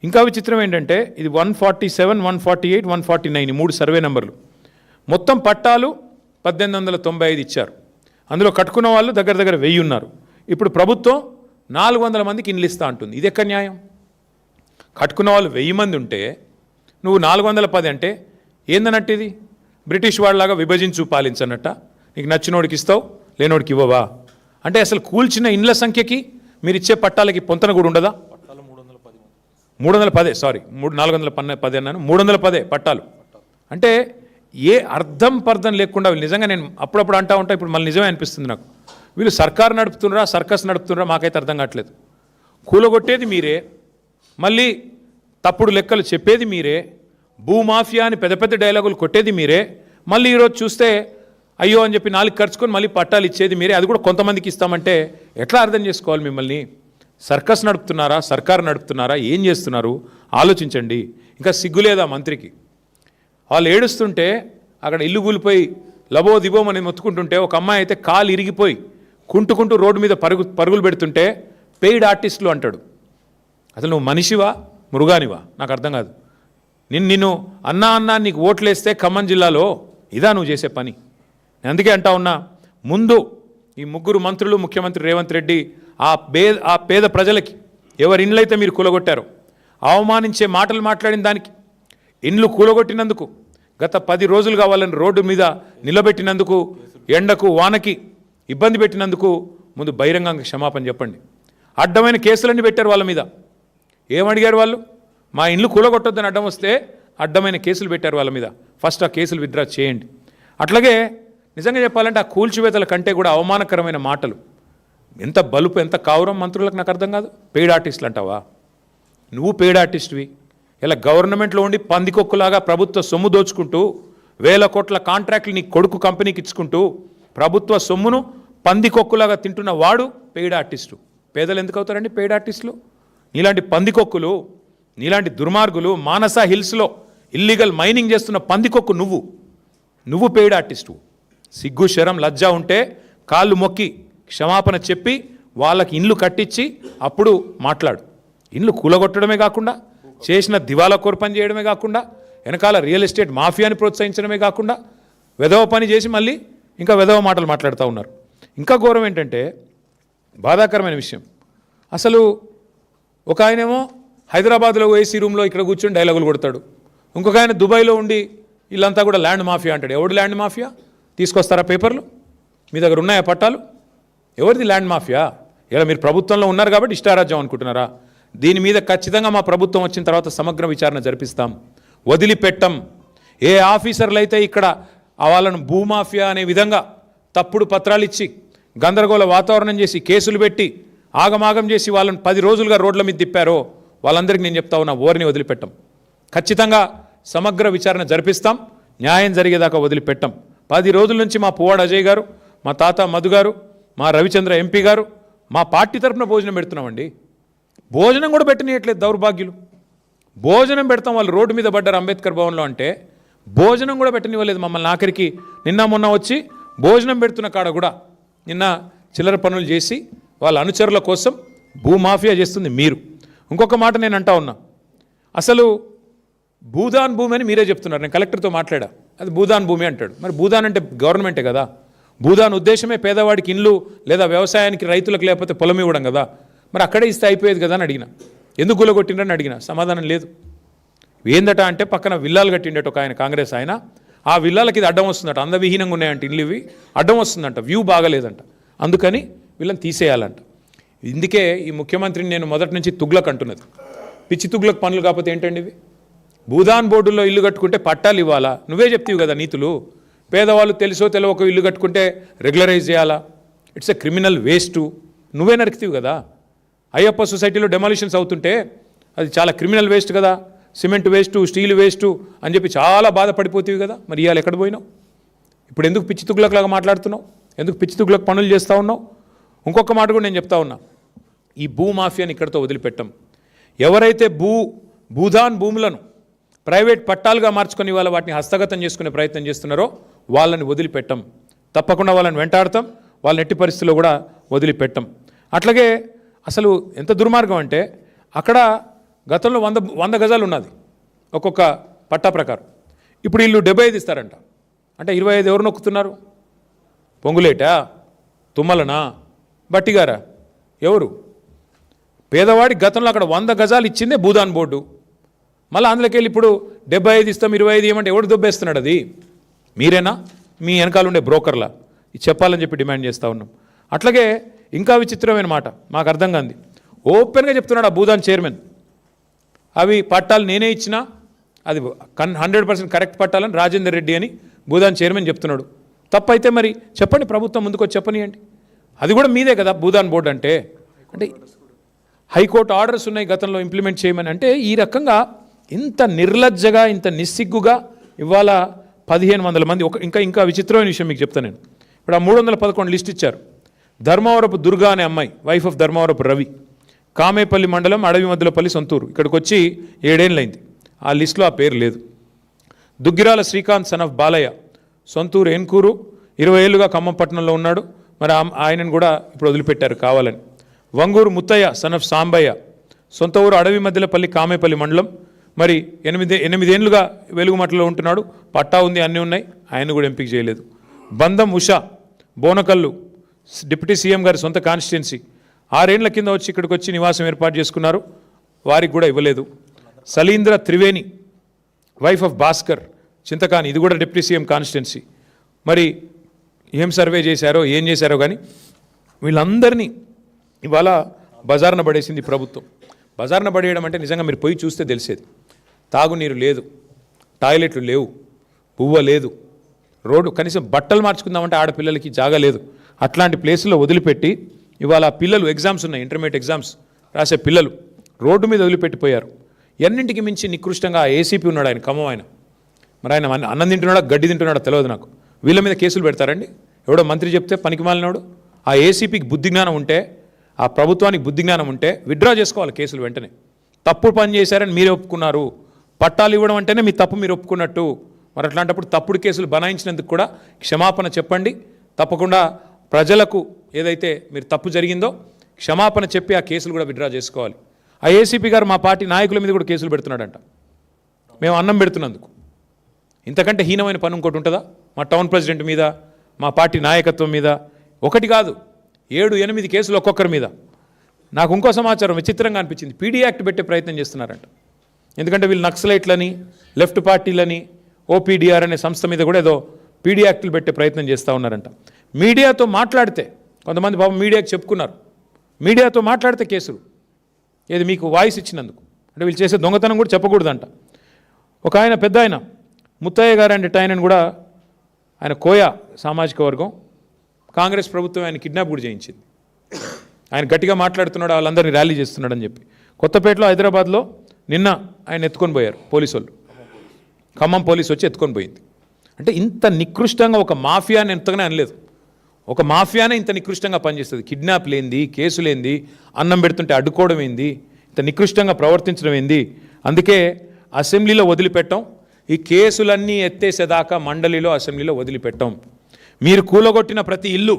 ఇంకా విచిత్రం ఏంటంటే ఇది 147, 148, 149 3 సర్వే నెంబర్లు. మొత్తం పట్టాలు 1895 ఇచ్చారు. అందులో కట్టుకున్న వాళ్ళు దగ్గర దగ్గర 1000 ఉన్నారు. ఇప్పుడు ప్రభుత్వం 400 మందికి ఇండ్లు ఇస్తా అంటుంది. ఇది ఎక్కడ న్యాయం? కట్టుకున్న వాళ్ళు 1000 మంది ఉంటే నువ్వు 410 అంటే ఏందన్నట్టు? ఇది బ్రిటిష్ వాళ్ళలాగా విభజించు పాలించన్నట్ట. నీకు నచ్చినోడికి ఇస్తావు, లేనోడికి ఇవ్వవా? అంటే అసలు కూల్చిన ఇండ్ల సంఖ్యకి మీరు ఇచ్చే పట్టాలకి పొంతన కూడా ఉండదా? 310 సారీ 410 అన్నాను, 310 పట్టాలు. అంటే ఏ అర్థం పర్థం లేకుండా వీళ్ళు నిజంగా, నేను అప్పుడప్పుడు అంటూ ఉంటా, ఇప్పుడు మళ్ళీ నిజమే అనిపిస్తుంది నాకు, వీళ్ళు సర్కారు నడుపుతున్నారా సర్కస్ నడుపుతున్నారా మాకైతే అర్థం కావట్లేదు. కూలగొట్టేది మీరే, మళ్ళీ తప్పుడు లెక్కలు చెప్పేది మీరే, భూమాఫియా అని పెద్ద పెద్ద డైలాగులు కొట్టేది మీరే, మళ్ళీ ఈరోజు చూస్తే అయ్యో అని చెప్పి 4 ఖర్చుకొని మళ్ళీ పట్టాలు ఇచ్చేది మీరే. అది కూడా కొంతమందికి ఇస్తామంటే ఎట్లా అర్థం చేసుకోవాలి మిమ్మల్ని? సర్కస్ నడుపుతున్నారా, సర్కారు నడుపుతున్నారా, ఏం చేస్తున్నారు ఆలోచించండి. ఇంకా సిగ్గులేదా మంత్రికి? వాళ్ళు ఏడుస్తుంటే అక్కడ ఇల్లు కూలిపోయి లబో దిబోమని మొత్తుకుంటుంటే ఒక అమ్మాయి అయితే కాలు ఇరిగిపోయి కుంటుకుంటూ రోడ్డు మీద పరుగులు పెడుతుంటే పెయిడ్ ఆర్టిస్టులు అంటాడు. అసలు నువ్వు మనిషివా మృగానివా నాకు అర్థం కాదు. నిన్ను అన్నా నీకు ఓట్లేస్తే ఖమ్మం జిల్లాలో ఇదా నువ్వు చేసే పని? నేను అందుకే అంటా ఉన్నా, ముందు ఈ 3 మంత్రులు, ముఖ్యమంత్రి రేవంత్ రెడ్డి ఆ పేద ప్రజలకి ఎవరి ఇండ్లైతే మీరు కూలగొట్టారో, అవమానించే మాటలు మాట్లాడిన దానికి, ఇండ్లు కూలగొట్టినందుకు, గత 10 రోజులుగా వాళ్ళని రోడ్డు మీద నిలబెట్టినందుకు, ఎండకు వానకి ఇబ్బంది పెట్టినందుకు ముందు బహిరంగంగా క్షమాపణ చెప్పండి. అడ్డమైన కేసులన్నీ పెట్టారు వాళ్ళ మీద. ఏమడిగారు వాళ్ళు? మా ఇండ్లు కూలగొట్టొద్దని అడ్డం వస్తే అడ్డమైన కేసులు పెట్టారు వాళ్ళ మీద. ఫస్ట్ ఆ కేసులు విత్డ్రా చేయండి. అట్లాగే నిజంగా చెప్పాలంటే ఆ కూల్చివేతల కంటే కూడా అవమానకరమైన మాటలు, ఎంత బలుపు, ఎంత కావురం మంత్రులకు నాకు అర్థం కాదు. పెయిడ్ ఆర్టిస్టులు అంటావా? నువ్వు పెయిడ్ ఆర్టిస్ట్వి. ఇలా గవర్నమెంట్లో ఉండి పందికొక్కులాగా ప్రభుత్వ సొమ్ము దోచుకుంటూ 1000 కోట్ల కాంట్రాక్ట్లు నీ కొడుకు కంపెనీకి ఇచ్చుకుంటూ ప్రభుత్వ సొమ్మును పందికొక్కులాగా తింటున్న వాడు పెయిడ్ ఆర్టిస్టు. పేదలు ఎందుకు అవుతారండి పెయిడ్ ఆర్టిస్టులు? నీలాంటి పందికొక్కులు, నీలాంటి దుర్మార్గులు, మానస హిల్స్లో ఇల్లీగల్ మైనింగ్ చేస్తున్న పందికొక్కు నువ్వు పెయిడ్ ఆర్టిస్టు. సిగ్గు శరం లజ్జ ఉంటే కాళ్ళు మొక్కి క్షమాపణ చెప్పి వాళ్ళకి ఇండ్లు కట్టించి అప్పుడు మాట్లాడు. ఇండ్లు కూలగొట్టడమే కాకుండా, చేసిన దివాలా కోరు పని చేయడమే కాకుండా, వెనకాల రియల్ ఎస్టేట్ మాఫియాని ప్రోత్సహించడమే కాకుండా వెధవ పని చేసి మళ్ళీ ఇంకా వెధవ మాటలు మాట్లాడుతూ ఉన్నారు. ఇంకా ఘోరం ఏంటంటే, బాధాకరమైన విషయం, అసలు ఒక ఆయనేమో హైదరాబాద్లో ఏసీ రూమ్లో ఇక్కడ కూర్చొని డైలాగులు కొడతాడు. ఇంకొక ఆయన దుబాయ్లో ఉండి వీళ్ళంతా కూడా ల్యాండ్ మాఫియా అంటాడు. ఎవడు ల్యాండ్ మాఫియా? తీసుకొస్తారా పేపర్లు? మీ దగ్గర ఉన్నాయా పట్టాలు? ఎవరిది ల్యాండ్ మాఫియా? ఇలా మీరు ప్రభుత్వంలో ఉన్నారు కాబట్టి ఇష్టారాజ్యం అనుకుంటున్నారా? దీని మీద ఖచ్చితంగా మా ప్రభుత్వం వచ్చిన తర్వాత సమగ్ర విచారణ జరిపిస్తాం, వదిలిపెట్టం. ఏ ఆఫీసర్లు అయితే ఇక్కడ వాళ్ళను భూమాఫియా అనే విధంగా తప్పుడు పత్రాలు ఇచ్చి గందరగోళ వాతావరణం చేసి కేసులు పెట్టి ఆగమాగం చేసి వాళ్ళని 10 రోజులుగా రోడ్ల మీద తిప్పారో వాళ్ళందరికీ నేను చెప్తా ఉన్నా, ఓరిని వదిలిపెట్టం. ఖచ్చితంగా సమగ్ర విచారణ జరిపిస్తాం, న్యాయం జరిగేదాకా వదిలిపెట్టం. 10 రోజుల నుంచి మా పువ్వాడ అజయ్ గారు, మా తాత మధు గారు, మా రవిచంద్ర ఎంపీ గారు మా పార్టీ తరఫున భోజనం పెడుతున్నామండి. భోజనం కూడా పెట్టనీయట్లేదు దౌర్భాగ్యులు. భోజనం పెడతాం, వాళ్ళు రోడ్డు మీద పడ్డారు అంబేద్కర్ భవన్లో అంటే భోజనం కూడా పెట్టనివ్వలేదు మమ్మల్ని. ఆఖరికి నిన్న మొన్న వచ్చి భోజనం పెడుతున్న కాడ కూడా నిన్న చిల్లర పనులు చేసి వాళ్ళ అనుచరుల కోసం భూమాఫియా చేస్తుంది మీరు. ఇంకొక మాట నేను అంటా ఉన్నా, అసలు భూదాన్ భూమి అని మీరే చెప్తున్నారు. నేను కలెక్టర్తో మాట్లాడా, అది భూదాన్ భూమి అంటాడు. మరి భూదాన్ అంటే గవర్నమెంటే కదా. భూదాన్ ఉద్దేశమే పేదవాడికి ఇండ్లు లేదా వ్యవసాయానికి రైతులకు లేకపోతే పొలం ఇవ్వడం కదా. మరి అక్కడే ఇస్తే అయిపోయేది కదా అని అడిగిన. ఎందుకు గులగొట్టిండ్రని అడిగిన, సమాధానం లేదు. ఏందట అంటే పక్కన విల్లాలు కట్టిండట ఒక ఆయన, కాంగ్రెస్ ఆయన. ఆ విల్లాలకి ఇది అడ్డం వస్తుందట, అందవిహీనంగా ఉన్నాయంట ఇల్లు, ఇవి అడ్డం వస్తుందంట, వ్యూ బాగలేదంట, అందుకని వీళ్ళని తీసేయాలంట. ఇందుకే ఈ ముఖ్యమంత్రిని నేను మొదటి నుంచి తుగ్లక్ అంటున్నది. పిచ్చి తుగ్లక్ పనులు కాకపోతే ఏంటండి ఇవి? భూదాన్ బోర్డుల్లో ఇల్లు కట్టుకుంటే పట్టాలు ఇవ్వాలా? నువ్వే చెప్తావు కదా నీతులు. పేదవాళ్ళు తెలుసో తెలియక ఇల్లు కట్టుకుంటే రెగ్యులరైజ్ చేయాలా? It's a criminal waste. నువ్వే నరికితీవు కదా. అయ్యప్ప సొసైటీలో డెమాలిషన్స్ అవుతుంటే అది చాలా క్రిమినల్ వేస్ట్ కదా. సిమెంట్ వేస్టు, స్టీల్ వేస్టు అని చెప్పి చాలా బాధపడిపోతీవి కదా. మరి ఇవాళ ఎక్కడ పోయినావు? ఇప్పుడు ఎందుకు పిచ్చి తుగ్లక్లాగా మాట్లాడుతున్నావు? ఎందుకు పిచ్చి తుగ్లక్ పనులు చేస్తూ ఉన్నావు? ఇంకొక మాట కూడా నేను చెప్తా ఉన్నా, ఈ భూమాఫియాని ఇక్కడితో వదిలిపెట్టం. ఎవరైతే భూదాన్ భూములను ప్రైవేట్ పట్టాలుగా మార్చుకొని వాళ్ళ వాటిని హస్తగతం చేసుకునే ప్రయత్నం చేస్తున్నారో వాళ్ళని వదిలిపెట్టం. తప్పకుండా వాళ్ళని వెంటాడతాం, వాళ్ళని ఎట్టి పరిస్థితుల్లో కూడా వదిలిపెట్టం. అట్లాగే అసలు ఎంత దుర్మార్గం అంటే, అక్కడ గతంలో 100 గజాలు ఉన్నది ఒక్కొక్క పట్టా ప్రకారం. ఇప్పుడు వీళ్ళు 75 ఇస్తారంట. అంటే 25 ఎవరు నొక్కుతున్నారు? పొంగులేటా, తుమ్మలనా, బట్టిగారా, ఎవరు? పేదవాడి గతంలో అక్కడ 100 గజాలు ఇచ్చిందే భూదాన్ బోర్డు. మళ్ళీ అందులోకి వెళ్ళి ఇప్పుడు 75 ఇస్తాం 25 ఏమంటే ఎవడు దొబ్బేస్తున్నాడు? అది మీరేనా? మీ వెనకాల ఉండే బ్రోకర్లా? ఇది చెప్పాలని చెప్పి డిమాండ్ చేస్తూ ఉన్నాం. అట్లాగే ఇంకా విచిత్రమైన మాట మాకు అర్థం కాంది. ఓపెన్గా చెప్తున్నాడు ఆ భూదాన్ చైర్మన్, అవి పట్టాలు నేనే ఇచ్చినా అది 100% కరెక్ట్ పట్టాలని రాజేందర్ రెడ్డి అని భూదాన్ చైర్మన్ చెప్తున్నాడు. తప్పైతే మరి చెప్పండి, ప్రభుత్వం ముందుకు చెప్పనియండి. అది కూడా మీదే కదా భూదాన్ బోర్డు అంటే. అంటే హైకోర్టు ఆర్డర్స్ ఉన్నాయి గతంలో ఇంప్లిమెంట్ చేయమని. అంటే ఈ రకంగా ఇంత నిర్లజ్జగా ఇంత నిస్సిగ్గుగా ఇవాళ 1500 మంది ఇంకా విచిత్రమైన విషయం మీకు చెప్తాను నేను. ఇప్పుడు ఆ 311 లిస్ట్ ఇచ్చారు. ధర్మవరపు దుర్గా అనే అమ్మాయి, వైఫ్ ఆఫ్ ధర్మవరపు రవి, కామేపల్లి మండలం అడవి మధ్యలపల్లి సొంతూరు, ఇక్కడికి వచ్చి 7 ఏళ్ళైంది. ఆ లిస్టులో ఆ పేరు లేదు. దుగ్గిరాల శ్రీకాంత్ సన్ ఆఫ్ బాలయ్య, సొంతూరు ఎన్కూరు, 20 ఏళ్ళుగా ఖమ్మం పట్టణంలో ఉన్నాడు. మరి ఆయనను కూడా ఇప్పుడు వదిలిపెట్టారు కావాలని. వంగూరు ముత్తయ్య సన్ ఆఫ్ సాంబయ్య, సొంత ఊరు అడవి మధ్యలపల్లి కామేపల్లి మండలం, మరి 8 ఏళ్ళుగా వెలుగుమట్టలో ఉంటున్నాడు. పట్టా ఉంది, అన్నీ ఉన్నాయి, ఆయన కూడా ఎంపిక చేయలేదు. బంధం ఉషా, బోనకల్లు, డిప్యూటీ సీఎం గారి సొంత కాన్స్టిట్యున్సీ, 6 ఏళ్ల కింద వచ్చి ఇక్కడికి వచ్చి నివాసం ఏర్పాటు చేసుకున్నారు, వారికి కూడా ఇవ్వలేదు. సలీంద్ర త్రివేణి, వైఫ్ ఆఫ్ భాస్కర్, చింతకాని, ఇది కూడా డిప్యూటీ సీఎం కాన్స్టిట్యున్సీ. మరి ఏం సర్వే చేశారో ఏం చేశారో కానీ వీళ్ళందరినీ ఇవాళ బజార్న పడేసింది ప్రభుత్వం. బజార్న పడేయడం అంటే నిజంగా మీరు పోయి చూస్తే తెలిసేది. తాగునీరు లేదు, టాయిలెట్లు లేవు, పువ్వ లేదు, రోడ్డు కనీసం బట్టలు మార్చుకుందామంటే ఆడపిల్లలకి జాగా లేదు. అట్లాంటి ప్లేసుల్లో వదిలిపెట్టి ఇవాళ పిల్లలు ఎగ్జామ్స్ ఉన్నాయి, ఇంటర్మీడియట్ ఎగ్జామ్స్ రాసే పిల్లలు రోడ్డు మీద వదిలిపెట్టిపోయారు. ఎన్నింటికి మించి నికృష్టంగా ఏసీపీ ఉన్నాడు ఆయన, ఖమ్మం ఆయన. మరి ఆయన అన్నం తింటున్నాడో గడ్డి తింటున్నాడో తెలియదు నాకు. వీళ్ళ మీద కేసులు పెడతారండి? ఎవడో మంత్రి చెప్తే పనికి మాలినాడు. ఆ ఏసీపీకి బుద్ధి జ్ఞానం ఉంటే, ఆ ప్రభుత్వానికి బుద్ధి జ్ఞానం ఉంటే విత్డ్రా చేసుకోవాలి కేసులు వెంటనే. తప్పు పని చేశారని మీరే ఒప్పుకున్నారు, పట్టాలు ఇవ్వడం అంటేనే మీ తప్పు మీరు ఒప్పుకున్నట్టు. మరి అట్లాంటప్పుడు తప్పుడు కేసులు బనాయించినందుకు కూడా క్షమాపణ చెప్పండి. తప్పకుండా ప్రజలకు ఏదైతే మీరు తప్పు జరిగిందో క్షమాపణ చెప్పి ఆ కేసులు కూడా విత్డ్రా చేసుకోవాలి. ఆ ఏసీపీ గారు మా పార్టీ నాయకుల మీద కూడా కేసులు పెడుతున్నాడంట, మేము అన్నం పెడుతున్నందుకు. ఇంతకంటే హీనమైన పని ఇంకోటి ఉంటుందా? మా టౌన్ ప్రెసిడెంట్ మీద, మా పార్టీ నాయకత్వం మీద ఒకటి కాదు 7-8 కేసులు ఒక్కొక్కరి మీద. నాకు ఇంకో సమాచారం విచిత్రంగా అనిపించింది. పీడీ యాక్ట్ పెట్టే ప్రయత్నం చేస్తున్నారంట. ఎందుకంటే వీళ్ళు నక్సలైట్లని, లెఫ్ట్ పార్టీలని, ఓపీడీఆర్ అనే సంస్థ మీద కూడా ఏదో పీడీ యాక్టులు పెట్టే ప్రయత్నం చేస్తూ ఉన్నారంట. మీడియాతో మాట్లాడితే, కొంతమంది పాపం మీడియాకి చెప్పుకున్నారు, మీడియాతో మాట్లాడితే కేసులు. ఏది మీకు వాయిస్ ఇచ్చినందుకు. అంటే వీళ్ళు చేసే దొంగతనం కూడా చెప్పకూడదంట. ఒక ఆయన పెద్ద ఆయన ముత్తయ్య గారు అంటే ఆయనను కూడా, ఆయన కోయ సామాజిక వర్గం, కాంగ్రెస్ ప్రభుత్వం ఆయన కిడ్నాప్ కూడా చేయించింది. ఆయన గట్టిగా మాట్లాడుతున్నాడు, వాళ్ళందరినీ ర్యాలీ చేస్తున్నాడని చెప్పి. కొత్తపేటలో, హైదరాబాద్లో నిన్న ఆయన ఎత్తుకొని పోయారు పోలీసు వాళ్ళు. ఖమ్మం పోలీసు వచ్చి ఎత్తుకొని పోయింది. అంటే ఇంత నికృష్టంగా ఒక మాఫియాని ఎంతగానే అనలేదు. ఒక మాఫియానే ఇంత నికృష్టంగా పనిచేస్తుంది. కిడ్నాప్ లేంది, కేసు లేంది, అన్నం పెడుతుంటే అడ్డుకోవడం ఏంది, ఇంత నికృష్టంగా ప్రవర్తించడం ఏంది. అందుకే అసెంబ్లీలో వదిలిపెట్టాం. ఈ కేసులన్నీ ఎత్తేసేదాకా మండలిలో, అసెంబ్లీలో వదిలిపెట్టాం. మీరు కూలగొట్టిన ప్రతి ఇల్లు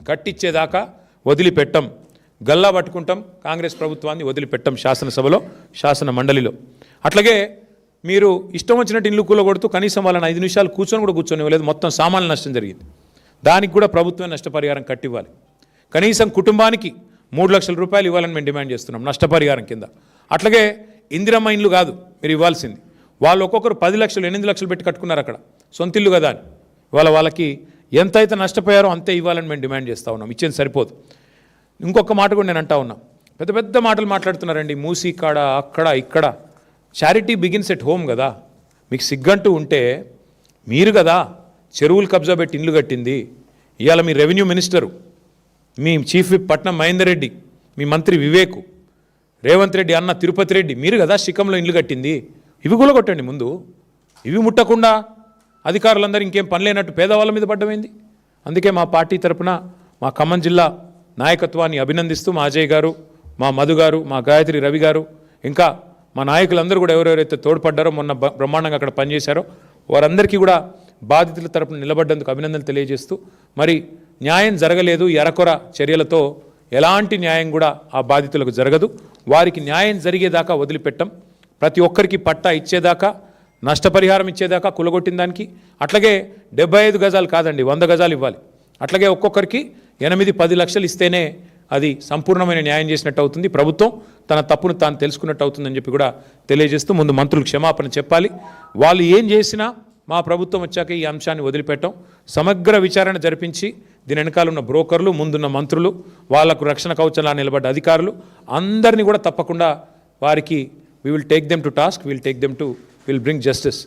కట్టించేదాకా వదిలిపెట్టాం. గల్లా పట్టుకుంటాం, కాంగ్రెస్ ప్రభుత్వాన్ని వదిలిపెట్టాం శాసనసభలో, శాసన మండలిలో. అట్లాగే మీరు ఇష్టం వచ్చినట్టు ఇల్లు కూలగొడుతూ కనీసం వాళ్ళని 5 నిమిషాలు కూర్చొని ఇవ్వలేదు. మొత్తం సామాన్య నష్టం జరిగింది. దానికి కూడా ప్రభుత్వం నష్టపరిహారం కట్టివ్వాలి. కనీసం కుటుంబానికి 3 లక్షల రూపాయలు ఇవ్వాలని మేము డిమాండ్ చేస్తున్నాం నష్టపరిహారం కింద. అట్లాగే ఇందిరమ్మ ఇండ్లు కాదు మీరు ఇవ్వాల్సింది, వాళ్ళు ఒక్కొక్కరు 10 లక్షలు 8 లక్షలు పెట్టి కట్టుకున్నారు అక్కడ, సొంత ఇల్లు కదా అని. వాళ్ళకి ఎంతైతే నష్టపోయారో అంతే ఇవ్వాలని మేము డిమాండ్ చేస్తూ ఉన్నాం. ఇచ్చేది సరిపోదు. ఇంకొక మాట కూడా నేను అంటా ఉన్నా, పెద్ద పెద్ద మాటలు మాట్లాడుతున్నారండి, మూసీ కాడ అక్కడ ఇక్కడ. చారిటీ బిగిన్స్ ఎట్ హోమ్ కదా. మీకు సిగ్గంటూ ఉంటే మీరు కదా చెరువులు కబ్జా పెట్టి ఇండ్లు కట్టింది. ఇవాళ మీ రెవెన్యూ మినిస్టరు, మీ చీఫ్ విప్ పట్నం మహేందర్ రెడ్డి, మీ మంత్రి వివేక్, రేవంత్ రెడ్డి అన్న తిరుపతి రెడ్డి, మీరు కదా శిఖంలో ఇండ్లు కట్టింది. ఇవి కూడా కొట్టండి ముందు. ఇవి ముట్టకుండా అధికారులందరూ ఇంకేం పని లేనట్టు పేదవాళ్ళ మీద పడ్డమైంది. అందుకే మా పార్టీ తరపున మా ఖమ్మం జిల్లా నాయకత్వాన్ని అభినందిస్తూ మా అజయ్ గారు, మా మధు గారు, మా గాయత్రి రవి గారు, ఇంకా మా నాయకులందరూ కూడా ఎవరెవరైతే తోడ్పడ్డారో, మొన్న బ్రహ్మాండంగా అక్కడ పనిచేశారో వారందరికీ కూడా బాధితుల తరపున నిలబడ్డందుకు అభినందనలు తెలియజేస్తూ, మరి న్యాయం జరగలేదు, ఎరకొర చర్యలతో ఎలాంటి న్యాయం కూడా ఆ బాధితులకు జరగదు. వారికి న్యాయం జరిగేదాకా వదిలిపెట్టం. ప్రతి ఒక్కరికి పట్టా ఇచ్చేదాకా, నష్టపరిహారం ఇచ్చేదాకా కులగొట్టిన దానికి. అట్లాగే 75 గజాలు కాదండి, 100 గజాలు ఇవ్వాలి. అట్లాగే ఒక్కొక్కరికి 8-10 లక్షలు ఇస్తేనే అది సంపూర్ణమైన న్యాయం చేసినట్టు అవుతుంది. ప్రభుత్వం తన తప్పును తాను తెలుసుకున్నట్టు అవుతుందని చెప్పి కూడా తెలియజేస్తూ ముందు మంత్రులు క్షమాపణ చెప్పాలి. వాళ్ళు ఏం చేసినా మా ప్రభుత్వం వచ్చాక ఈ అంశాన్ని వదిలిపెట్టాం. సమగ్ర విచారణ జరిపించి దీని వెనకాల ఉన్న బ్రోకర్లు, ముందున్న మంత్రులు, వాళ్లకు రక్షణ కవచంలా నిలబడ్డ అధికారులు అందరినీ కూడా తప్పకుండా వారికి we will take them to task, we will bring justice.